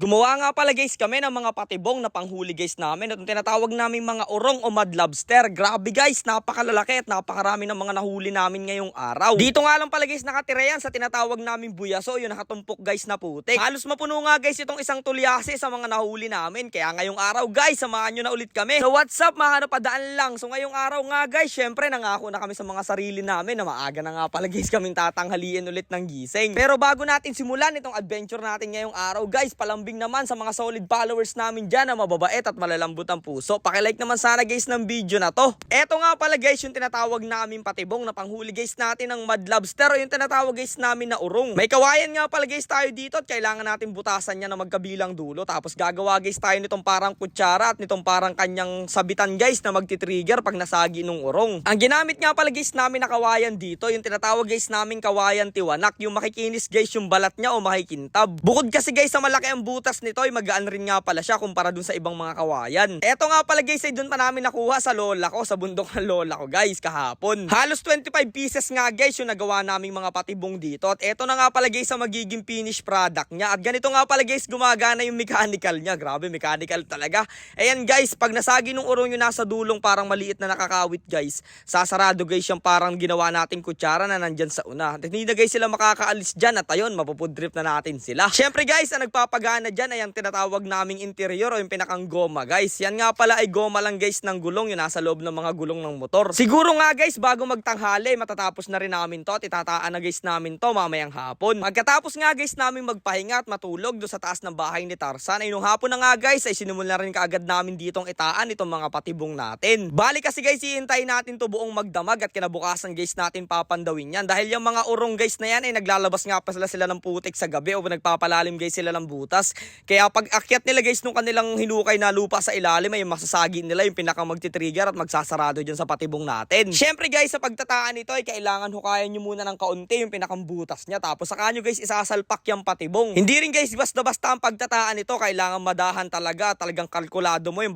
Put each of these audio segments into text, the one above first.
Gumawa nga pala guys kami ng mga patibong na panghuli guys namin at yung tinatawag namin mga urong o mud lobster. Grabe guys, napakalalaki at napakarami ng mga nahuli namin ngayong araw. Dito nga lang pala guys nakatira yan sa tinatawag namin buyaso, yung nakatumpok guys na putik. Halos mapuno nga guys itong isang tulyase sa mga nahuli namin. Kaya ngayong araw guys, samahan nyo na ulit kami. So what's up mga napadaan lang. So ngayong araw nga guys, syempre nangako na kami sa mga sarili namin na maaga na nga pala guys kaming tatanghaliin ulit ng gising. Pero bago natin simulan itong adventure natin ngayong araw guys, palambing naman sa mga solid followers namin dyan na mababait at malalambot ang puso. Pakilike naman sana guys ng video na to. Eto nga pala guys yung tinatawag namin patibong na panghuli guys natin ng mud lobster o yung tinatawag guys namin na urong. May kawayan nga pala guys tayo dito at kailangan natin butasan niya na magkabilang dulo. Tapos gagawa guys tayo nitong parang kutsara at nitong parang kanyang sabitan guys na magti-trigger pag nasagi nung urong. Ang ginamit nga pala guys namin na kawayan dito, yung tinatawag guys namin kawayan tiwanak. Yung makikinis guys yung balat niya o makikintab. Bukod kasi guys sa malaki ang butas nito ay magaan rin nga pala siya kumpara dun sa ibang mga kawayan. Eto nga pala guys ay dun pa namin nakuha sa lola ko, sa bundok ng lola ko guys kahapon. Halos 25 pieces nga guys yung nagawa naming mga patibong dito. At eto na nga pala guys ang magiging finished product niya. At ganito nga pala guys gumagana yung mechanical niya. Grabe, mechanical talaga. Ayan guys, pag nasagi nung urong yung nasa dulong parang maliit na nakakawit guys, sasarado guys yung parang ginawa nating kutsara na nandyan sa una. At hindi na guys sila makakaalis dyan at ayun, mapupudrip na natin sila. Syempre guys, ang nagpapagana dyan ay ang tinatawag naming interior o yung pinakang goma guys. Yan nga pala ay goma lang guys ng gulong, yung nasa loob ng mga gulong ng motor. Siguro nga guys bago magtanghali matatapos na rin namin to at itataan na guys namin to mamayang hapon. Pagkatapos nga guys namin magpahinga at matulog do sa taas ng bahay ni Tarzan ay nung hapon na nga guys ay sinimula rin kaagad namin ditong itaan itong mga patibong natin. Bali kasi guys hihintayin natin to buong magdamag at kinabukasan guys natin papandawin yan dahil yung mga urong guys na yan ay naglalabas nga pa sila ng putik sa gabi o nagpapalalim guys sila ng butas. Kaya pag akyat nila guys nung kanilang hinukay na lupa sa ilalim ay masasagi nila yung pinaka magti-trigger at magsasarado dyan sa patibong natin. Syempre guys sa pagtataan nito ay kailangan hukayan nyo muna ng kaunti yung pinakang butas niya tapos saka nyo guys isasalpak yung patibong. Hindi rin guys basta-basta ang pagtataan nito, kailangan madahan talaga, talagang kalkulado mo yung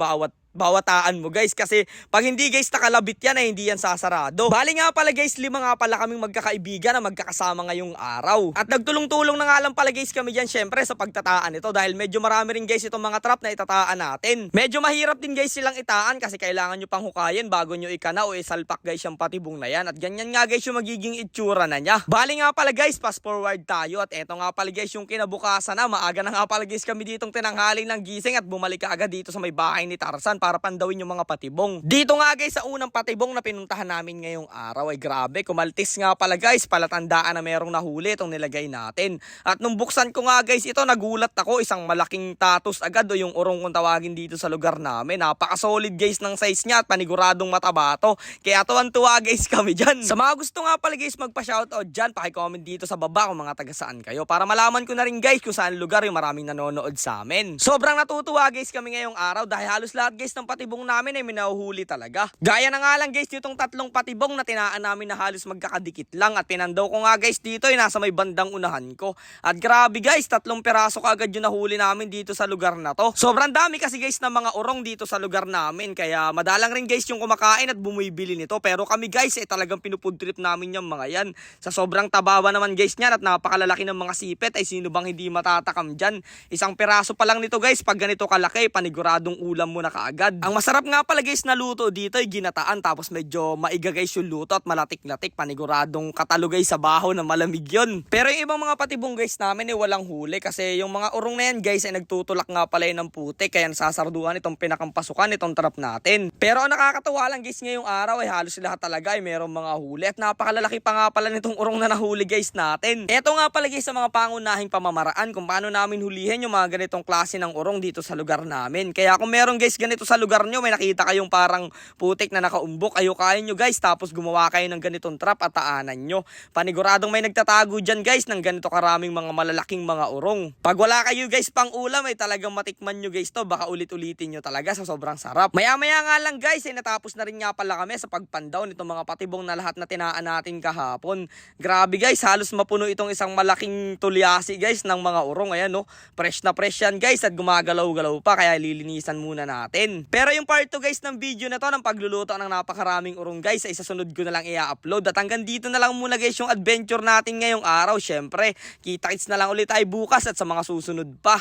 bawataan mo guys kasi pag hindi guys nakalabit yan ay hindi yan sasarado. Bali nga pala guys, 5 nga pala kaming magkakaibigan na magkakasama ngayong araw. At nagtulong-tulong na nga lang pala guys kami dyan syempre sa pagtataan ito dahil medyo marami rin guys itong mga trap na itataan natin. Medyo mahirap din guys silang itaan kasi kailangan nyo pang hukayin bago nyo ikana o isalpak guys yung patibong na yan. At ganyan nga guys yung magiging itsura na niya. Bali nga pala guys, fast forward tayo at eto nga pala guys yung kinabukasan na. Maaga na nga pala guys kami ditong tinanghali ng gising at bumalik ka agad dito sa may bahay ni Tarzan para pandawin yung mga patibong. Dito nga guys sa unang patibong na pinuntahan namin ngayong araw ay grabe, kumaltis nga pala guys, palatandaan na merong nahuli itong nilagay natin. At nung buksan ko nga guys ito, nagulat ako, isang malaking tatos agad o yung urong kung tawagin dito sa lugar namin. Napaka-solid guys ng size niya at paniguradong mataba to. Kaya tuwan-tuwa guys kami dyan. Sa mga gusto nga pala guys magpa-shoutout dyan, paki-comment dito sa baba kung mga taga saan kayo para malaman ko na rin guys kung saan lugar yung maraming nanonood sa amin. Sobrang natutuwa guys kami ngayong araw dahil halos lahat guys ng patibong namin ay minahuhuli talaga. Gaya na nga lang guys itong 3 patibong na tinaan namin na halos magkakadikit lang at pinandaw ko nga guys dito ay nasa may bandang unahan ko. At grabe guys, 3 piraso kaagad yung nahuli namin dito sa lugar na to. Sobrang dami kasi guys ng mga urong dito sa lugar namin kaya madalang rin guys yung kumakain at bumibili nito. Pero kami guys ay talagang pinufood trip namin yung mga yan. Sa sobrang tabawa naman guys niyan at napakalalaki ng mga sipet ay sino bang hindi matatakam dyan. Isang piraso pa lang nito guys pag ganito kalaki paniguradong ulam mo na kaagad. Ang masarap nga pala guys na luto dito ay ginataan tapos medyo maiga guys yung luto at malatik-latik, paniguradong katalo guys sa baho na malamig yun. Pero yung ibang mga patibong guys namin ay walang huli kasi yung mga urong na yan guys ay nagtutulak nga pala yun ng putik kaya nasasarduhan itong pinakampasukan itong trap natin. Pero ang nakakatawa lang guys ngayong araw ay halos lahat talaga ay merong mga huli at napakalalaki pa nga pala nitong urong na nahuli guys natin. Eto nga pala guys sa mga pangunahing pamamaraan kung paano namin hulihin yung mga ganitong klase ng urong dito sa lugar namin. Kaya kung meron guys ganito sa lugar nyo, may nakita kayong parang putik na nakaumbok, ayukain nyo guys tapos gumawa kayo ng ganitong trap at taanan nyo. Paniguradong may nagtatago dyan guys ng ganito karaming mga malalaking mga urong. Pag wala kayo guys pang ulam ay talagang matikman nyo guys to, baka ulit-ulitin nyo talaga sa sobrang sarap. Maya-maya nga lang guys ay natapos na rin nga pala kami sa pagpandaw nitong mga patibong na lahat na tinaan natin kahapon. Grabe guys, halos mapuno itong isang malaking tulyasi guys ng mga urong. Ayan no, fresh na fresh yan guys at gumagalaw-galaw pa kaya lilinisan muna natin. Pero yung part 2 guys ng video na to ng pagluluto ng napakaraming urong guys ay sasunod ko na lang i-upload. At hanggang dito na lang muna guys yung adventure natin ngayong araw. Syempre, kita-kits na lang ulit tayo bukas at sa mga susunod pa.